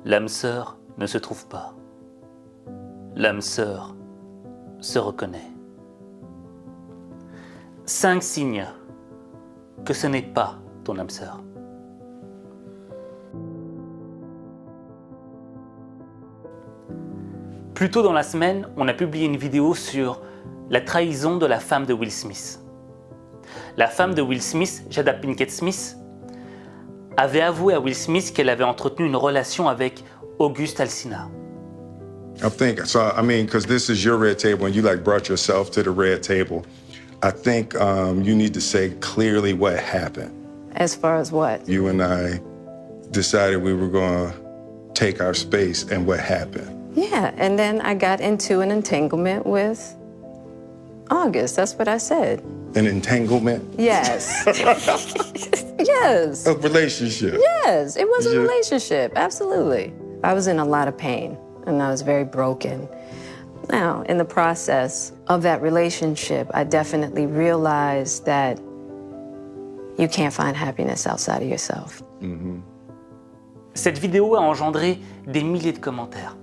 L'âme sœur ne se trouve pas. L'âme sœur se reconnaît. 5 signes que ce n'est pas ton âme sœur. Plus tôt dans la semaine, on a publié une vidéo sur la trahison de la femme de Will Smith. La femme de Will Smith, Jada Pinkett Smith, avait avoué à Will Smith qu'elle avait entretenu une relation avec August Alsina. I think, so I mean, because this is your red table and you like brought yourself to the red table, I think you need to say clearly what happened. As far as what? You and I decided we were going to take our space, and what happened? Yeah, and then I got into an entanglement with August. That's what I said. An entanglement? Yes. Yes. A relationship? Yes, it was a Yeah. relationship, absolutely. I was in a lot of pain, and I was very broken. Now, in the process of that relationship, I definitely realized that you can't find happiness outside of yourself. Mm-hmm. Cette vidéo a engendré des milliers de commentaires.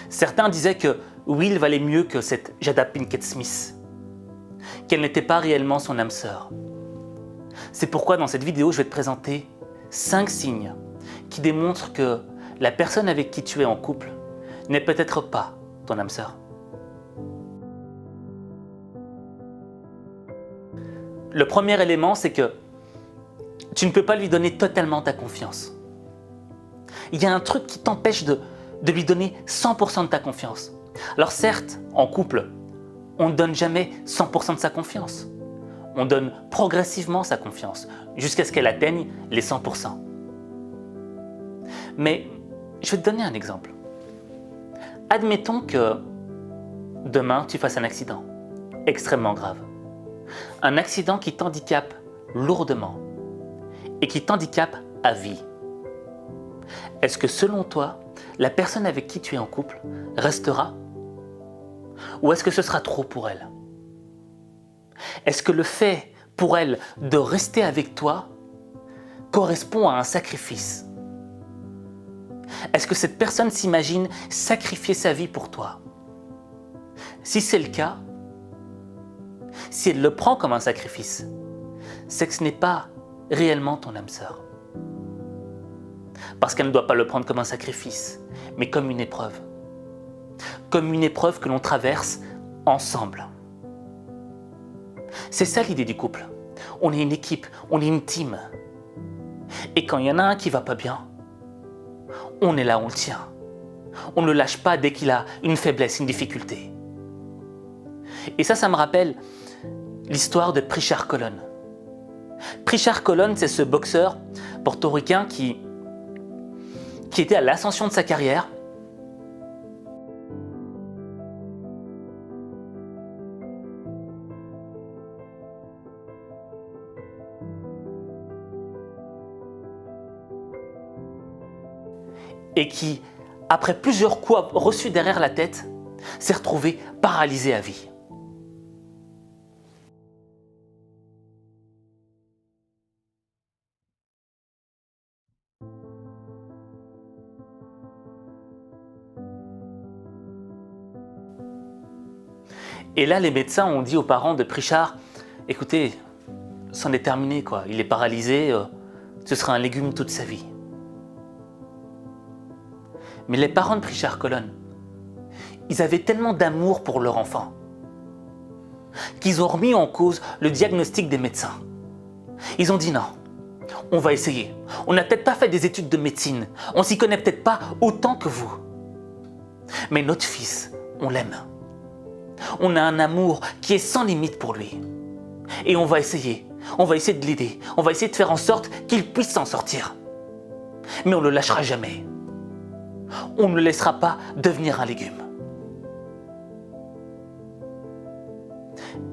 Certains disaient que Will valait mieux que cette Jada Pinkett Smith, qu'elle n'était pas réellement son âme sœur. C'est pourquoi dans cette vidéo, je vais te présenter 5 signes qui démontrent que la personne avec qui tu es en couple n'est peut-être pas ton âme sœur. Le premier élément, c'est que tu ne peux pas lui donner totalement ta confiance. Il y a un truc qui t'empêche de lui donner 100% de ta confiance. Alors certes, en couple, on ne donne jamais 100% de sa confiance. On donne progressivement sa confiance, jusqu'à ce qu'elle atteigne les 100%. Mais je vais te donner un exemple. Admettons que demain, tu fasses un accident extrêmement grave. Un accident qui t'handicape lourdement et qui t'handicape à vie. Est-ce que selon toi, la personne avec qui tu es en couple restera? Ou est-ce que ce sera trop pour elle? Est-ce que le fait pour elle de rester avec toi correspond à un sacrifice? Est-ce que cette personne s'imagine sacrifier sa vie pour toi? Si c'est le cas, si elle le prend comme un sacrifice, c'est que ce n'est pas réellement ton âme sœur. Parce qu'elle ne doit pas le prendre comme un sacrifice, mais comme une épreuve. Comme une épreuve que l'on traverse ensemble. C'est ça l'idée du couple. On est une équipe, on est une team. Et quand il y en a un qui va pas bien, on est là, on le tient. On ne le lâche pas dès qu'il a une faiblesse, une difficulté. Et ça me rappelle l'histoire de Prichard Colón. Prichard Colón, c'est ce boxeur portoricain qui était à l'ascension de sa carrière. Et qui, après plusieurs coups reçus derrière la tête, s'est retrouvé paralysé à vie. Et là, les médecins ont dit aux parents de Prichard, écoutez, c'en est terminé, quoi. Il est paralysé, ce sera un légume toute sa vie. Mais les parents de Prichard Colón, ils avaient tellement d'amour pour leur enfant qu'ils ont remis en cause le diagnostic des médecins. Ils ont dit non, on va essayer. On n'a peut-être pas fait des études de médecine, on s'y connaît peut-être pas autant que vous. Mais notre fils, on l'aime. On a un amour qui est sans limite pour lui. Et on va essayer de l'aider, on va essayer de faire en sorte qu'il puisse s'en sortir. Mais on ne le lâchera jamais. On ne le laissera pas devenir un légume.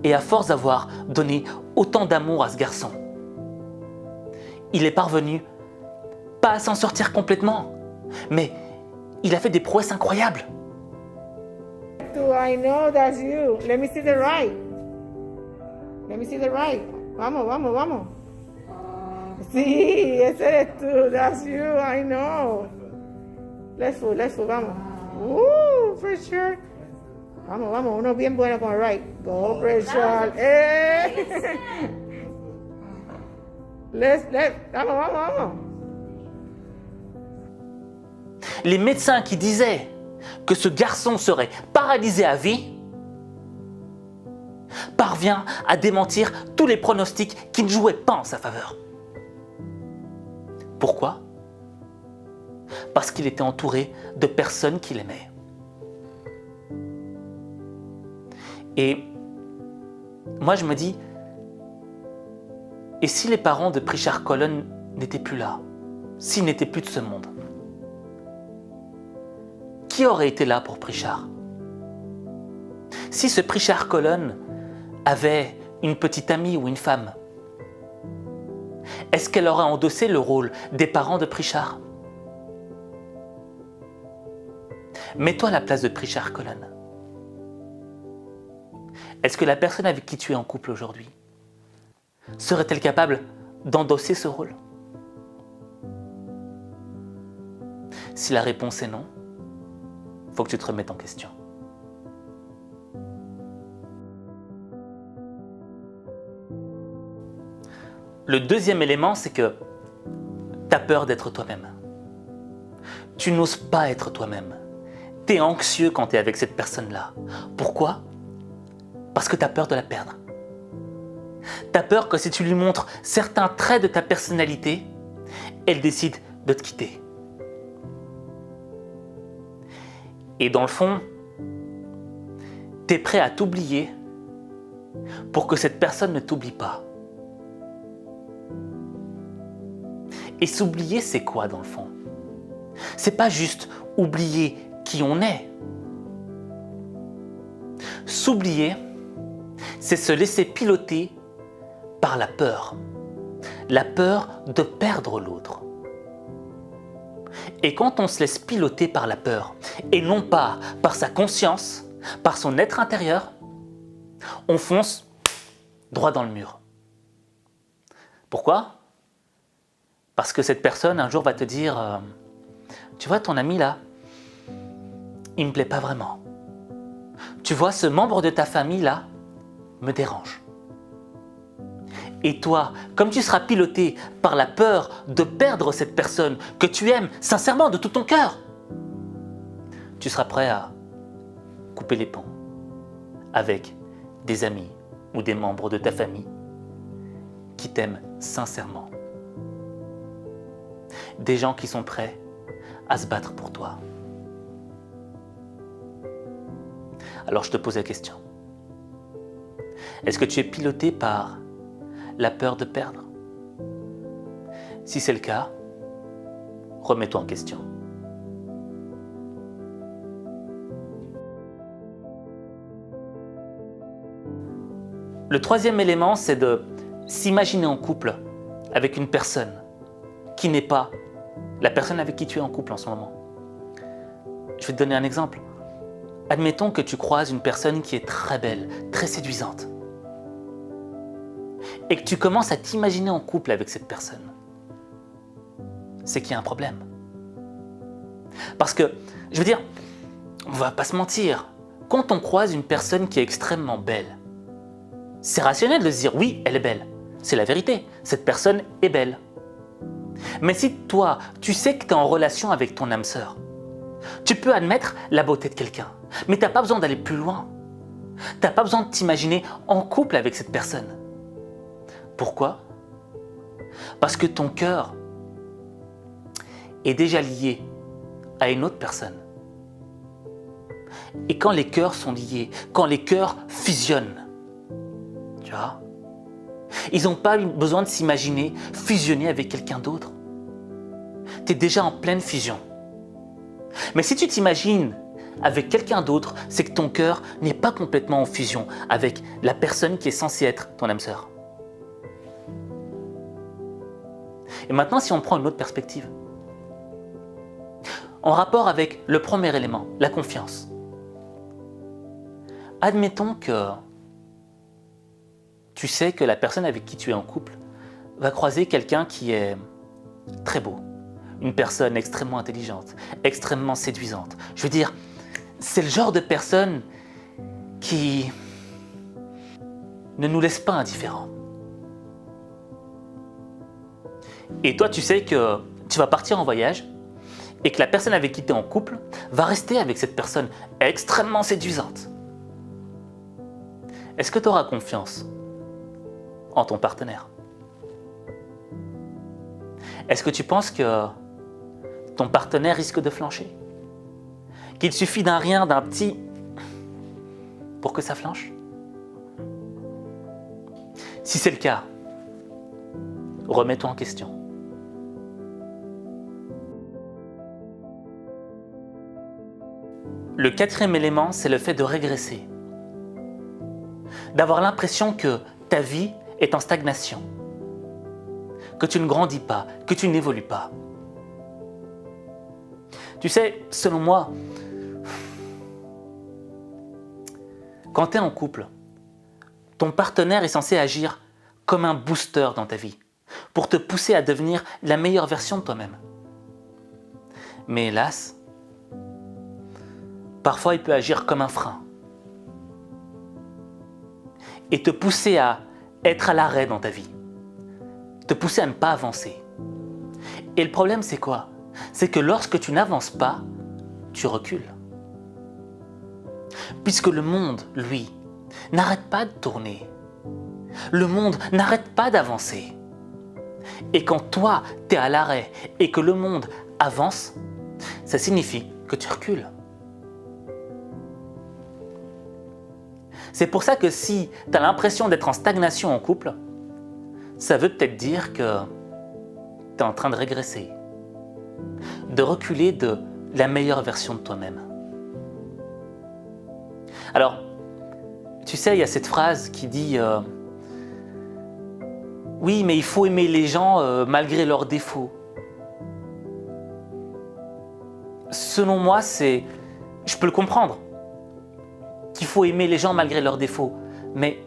Et à force d'avoir donné autant d'amour à ce garçon, il est parvenu, pas à s'en sortir complètement, mais il a fait des prouesses incroyables. I know that's you. Let me see the right. Let me see the right. Vamos, vamos, vamos. Sí, ese eres tú. That's you. I know. Let's food, vamos. For sure. Vamos, uno bien bueno con right. Go, Pressure. Vamos. Les médecins qui disaient que ce garçon serait paralysé à vie parvient à démentir tous les pronostics qui ne jouaient pas en sa faveur. Pourquoi ? Parce qu'il était entouré de personnes qu'il aimait. Et moi je me dis, et si les parents de Pritchard Colon n'étaient plus là, s'ils n'étaient plus de ce monde, qui aurait été là pour Pritchard ? Si ce Pritchard Colon avait une petite amie ou une femme, est-ce qu'elle aurait endossé le rôle des parents de Pritchard ? Mets-toi à la place de Pritchard Colon. Est-ce que la personne avec qui tu es en couple aujourd'hui serait-elle capable d'endosser ce rôle ? Si la réponse est non, il faut que tu te remettes en question. Le deuxième élément, c'est que tu as peur d'être toi-même. Tu n'oses pas être toi-même. Tu es anxieux quand tu es avec cette personne-là. Pourquoi ? Parce que tu as peur de la perdre. Tu as peur que si tu lui montres certains traits de ta personnalité, elle décide de te quitter. Et dans le fond, tu es prêt à t'oublier pour que cette personne ne t'oublie pas. Et s'oublier, c'est quoi dans le fond ? C'est pas juste oublier qui on est. S'oublier, c'est se laisser piloter par la peur de perdre l'autre. Et quand on se laisse piloter par la peur, et non pas par sa conscience, par son être intérieur, on fonce droit dans le mur. Pourquoi ? Parce que cette personne un jour va te dire tu vois ton ami là, il me plaît pas vraiment. Tu vois ce membre de ta famille là me dérange. Et toi, comme tu seras piloté par la peur de perdre cette personne que tu aimes sincèrement de tout ton cœur, tu seras prêt à couper les ponts avec des amis ou des membres de ta famille qui t'aiment sincèrement. Des gens qui sont prêts à se battre pour toi. Alors je te pose la question. Est-ce que tu es piloté par la peur de perdre ? Si c'est le cas, remets-toi en question. Le troisième élément, c'est de s'imaginer en couple avec une personne qui n'est pas la personne avec qui tu es en couple en ce moment. Je vais te donner un exemple. Admettons que tu croises une personne qui est très belle, très séduisante, et que tu commences à t'imaginer en couple avec cette personne. C'est qu'il y a un problème. Parce que, je veux dire, on va pas se mentir, quand on croise une personne qui est extrêmement belle, c'est rationnel de se dire oui, elle est belle. C'est la vérité, cette personne est belle. Mais si toi, tu sais que tu es en relation avec ton âme sœur, tu peux admettre la beauté de quelqu'un, mais tu n'as pas besoin d'aller plus loin. Tu n'as pas besoin de t'imaginer en couple avec cette personne. Pourquoi ? Parce que ton cœur est déjà lié à une autre personne. Et quand les cœurs sont liés, quand les cœurs fusionnent, tu vois, ils n'ont pas besoin de s'imaginer fusionner avec quelqu'un d'autre. Tu es déjà en pleine fusion. Mais si tu t'imagines avec quelqu'un d'autre, c'est que ton cœur n'est pas complètement en fusion avec la personne qui est censée être ton âme sœur. Et maintenant, si on prend une autre perspective, en rapport avec le premier élément, la confiance. Admettons que tu sais que la personne avec qui tu es en couple va croiser quelqu'un qui est très beau, une personne extrêmement intelligente, extrêmement séduisante. Je veux dire, c'est le genre de personne qui ne nous laisse pas indifférents. Et toi, tu sais que tu vas partir en voyage et que la personne avec qui tu es en couple va rester avec cette personne extrêmement séduisante. Est-ce que tu auras confiance en ton partenaire? Est-ce que tu penses que ton partenaire risque de flancher? Qu'il suffit d'un rien, d'un petit pour que ça flanche? Si c'est le cas, remets-toi en question. Le quatrième élément, c'est le fait de régresser. D'avoir l'impression que ta vie est en stagnation, que tu ne grandis pas, que tu n'évolues pas. Tu sais, selon moi, quand tu es en couple, ton partenaire est censé agir comme un booster dans ta vie, pour te pousser à devenir la meilleure version de toi-même. Mais hélas, parfois il peut agir comme un frein et te pousser à être à l'arrêt dans ta vie, te pousser à ne pas avancer. Et le problème, c'est quoi? C'est que lorsque tu n'avances pas, tu recules. Puisque le monde, lui, n'arrête pas de tourner. Le monde n'arrête pas d'avancer. Et quand toi, tu es à l'arrêt et que le monde avance, ça signifie que tu recules. C'est pour ça que si tu as l'impression d'être en stagnation en couple, ça veut peut-être dire que tu es en train de régresser, de reculer de la meilleure version de toi-même. Alors, tu sais, il y a cette phrase qui dit oui, mais il faut aimer les gens malgré leurs défauts. Selon moi, je peux le comprendre, qu'il faut aimer les gens malgré leurs défauts. Mais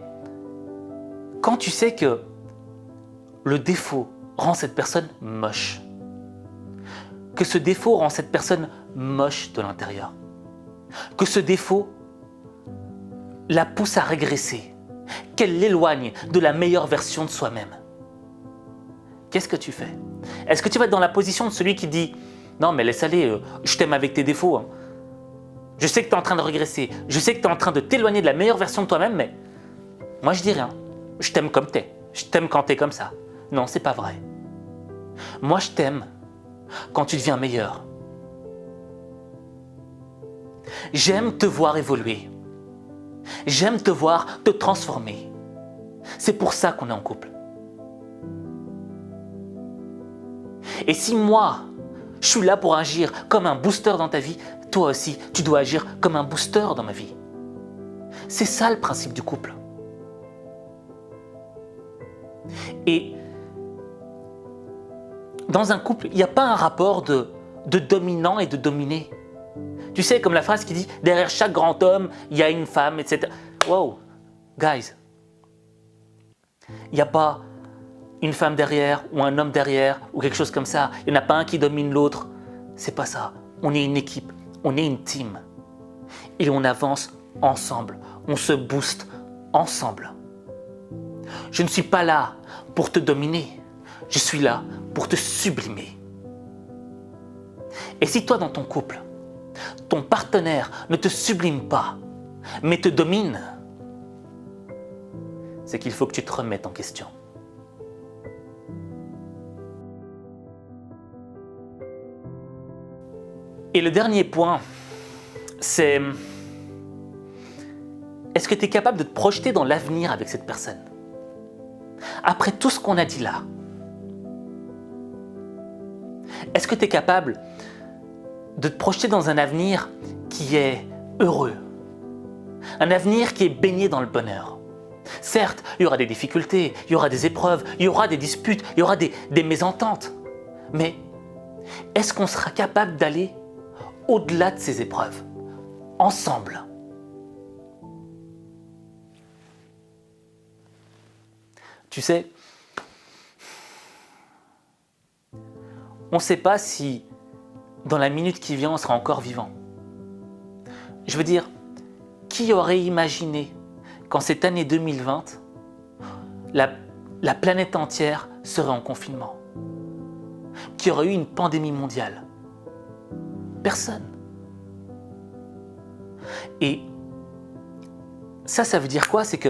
quand tu sais que le défaut rend cette personne moche, que ce défaut rend cette personne moche de l'intérieur, que ce défaut la pousse à régresser, qu'elle l'éloigne de la meilleure version de soi-même, qu'est-ce que tu fais? Est-ce que tu vas être dans la position de celui qui dit « Non mais laisse aller, je t'aime avec tes défauts, hein. Je sais que tu es en train de régresser, je sais que tu es en train de t'éloigner de la meilleure version de toi-même, mais moi je dis rien, je t'aime comme t'es, je t'aime quand t'es comme ça. » Non, c'est pas vrai. Moi je t'aime quand tu deviens meilleur. J'aime te voir évoluer. J'aime te voir te transformer. C'est pour ça qu'on est en couple. Et si moi, je suis là pour agir comme un booster dans ta vie, toi aussi, tu dois agir comme un booster dans ma vie. C'est ça le principe du couple. Et dans un couple, il n'y a pas un rapport de dominant et de dominé. Tu sais, comme la phrase qui dit « derrière chaque grand homme, il y a une femme, etc. » Wow, guys, il n'y a pas une femme derrière ou un homme derrière ou quelque chose comme ça. Il n'y en a pas un qui domine l'autre. C'est pas ça. On est une équipe, on est une team. Et on avance ensemble, on se booste ensemble. Je ne suis pas là pour te dominer, je suis là pour te sublimer. Et si toi, dans ton couple, ton partenaire ne te sublime pas, mais te domine, c'est qu'il faut que tu te remettes en question. Et le dernier point, c'est est-ce que tu es capable de te projeter dans l'avenir avec cette personne? Après tout ce qu'on a dit là, est-ce que tu es capable de te projeter dans un avenir qui est heureux, un avenir qui est baigné dans le bonheur? Certes, il y aura des difficultés, il y aura des épreuves, il y aura des disputes, il y aura des mésententes, mais est-ce qu'on sera capable d'aller au-delà de ces épreuves, ensemble? Tu sais, on ne sait pas si dans la minute qui vient, on sera encore vivant. Je veux dire, qui aurait imaginé qu'en cette année 2020, la planète entière serait en confinement? Qu'il y aurait eu une pandémie mondiale? Personne. Et ça veut dire quoi? C'est que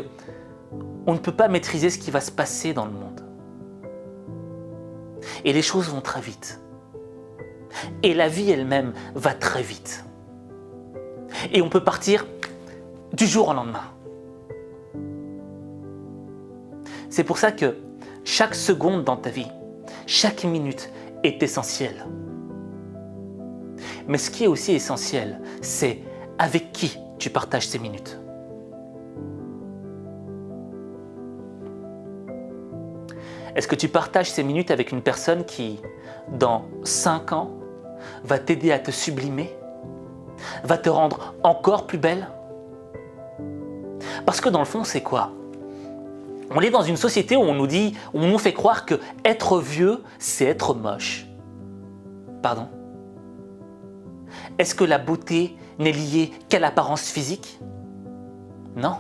on ne peut pas maîtriser ce qui va se passer dans le monde. Et les choses vont très vite. Et la vie elle-même va très vite. Et on peut partir du jour au lendemain. C'est pour ça que chaque seconde dans ta vie, chaque minute est essentielle. Mais ce qui est aussi essentiel, c'est avec qui tu partages ces minutes. Est-ce que tu partages ces minutes avec une personne qui, dans 5 ans, va t'aider à te sublimer, va te rendre encore plus belle? Parce que dans le fond, c'est quoi? On est dans une société où on nous fait croire que être vieux, c'est être moche. Pardon? Est-ce que la beauté n'est liée qu'à l'apparence physique? Non.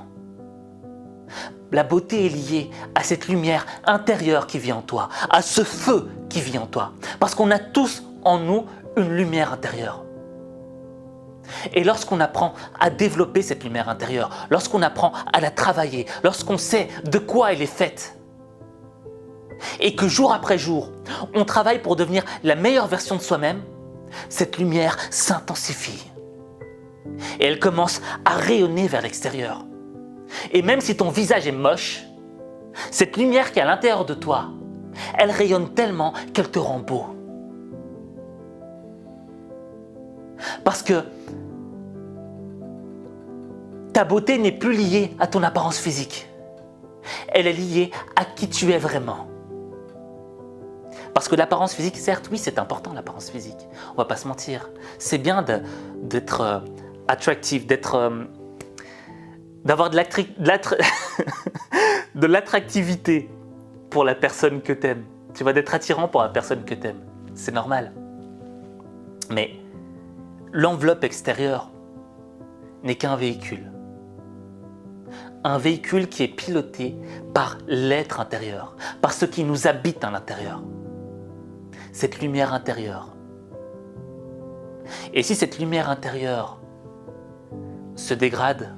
La beauté est liée à cette lumière intérieure qui vit en toi, à ce feu qui vit en toi. Parce qu'on a tous en nous une lumière intérieure. Et lorsqu'on apprend à développer cette lumière intérieure, lorsqu'on apprend à la travailler, lorsqu'on sait de quoi elle est faite, et que jour après jour, on travaille pour devenir la meilleure version de soi-même, cette lumière s'intensifie. Et elle commence à rayonner vers l'extérieur. Et même si ton visage est moche, cette lumière qui est à l'intérieur de toi, elle rayonne tellement qu'elle te rend beau. Parce que ta beauté n'est plus liée à ton apparence physique. Elle est liée à qui tu es vraiment. Parce que l'apparence physique, certes, oui, c'est important l'apparence physique. On va pas se mentir. C'est bien d'être attractif, d'avoir de l'attractivité pour la personne que t'aimes. Tu vas d'être attirant pour la personne que t'aimes. C'est normal. Mais l'enveloppe extérieure n'est qu'un véhicule. Un véhicule qui est piloté par l'être intérieur, par ce qui nous habite à l'intérieur. Cette lumière intérieure. Et si cette lumière intérieure se dégrade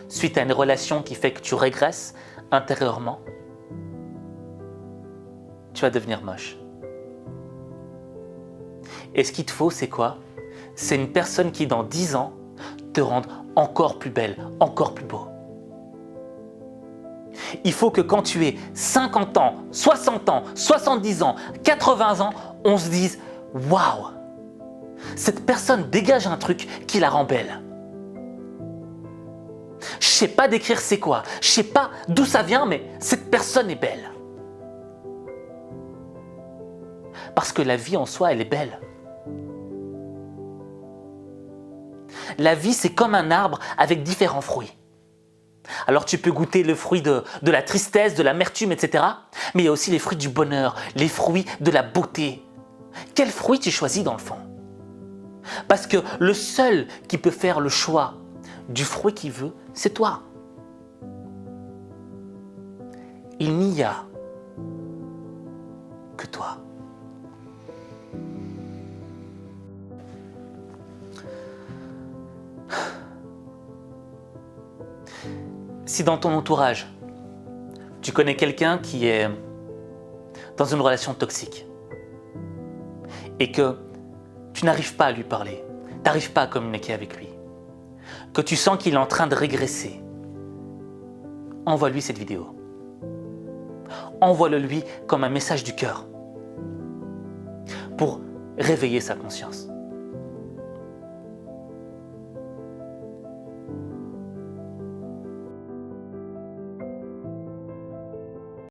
suite à une relation qui fait que tu régresses intérieurement, tu vas devenir moche. Et ce qu'il te faut, c'est quoi? C'est une personne qui, dans 10 ans, te rende encore plus belle, encore plus beau. Il faut que quand tu aies 50 ans, 60 ans, 70 ans, 80 ans, on se dise « Waouh, cette personne dégage un truc qui la rend belle. » Je sais pas décrire c'est quoi, je sais pas d'où ça vient, mais cette personne est belle. Parce que la vie en soi, elle est belle. La vie, c'est comme un arbre avec différents fruits. Alors tu peux goûter le fruit de la tristesse, de l'amertume, etc. Mais il y a aussi les fruits du bonheur, les fruits de la beauté. Quel fruit tu choisis dans le fond? Parce que le seul qui peut faire le choix du fruit qu'il veut, c'est toi. Il n'y a que toi. Si dans ton entourage, tu connais quelqu'un qui est dans une relation toxique et que tu n'arrives pas à lui parler, tu n'arrives pas à communiquer avec lui, que tu sens qu'il est en train de régresser, envoie-lui cette vidéo. Envoie-le lui comme un message du cœur pour réveiller sa conscience.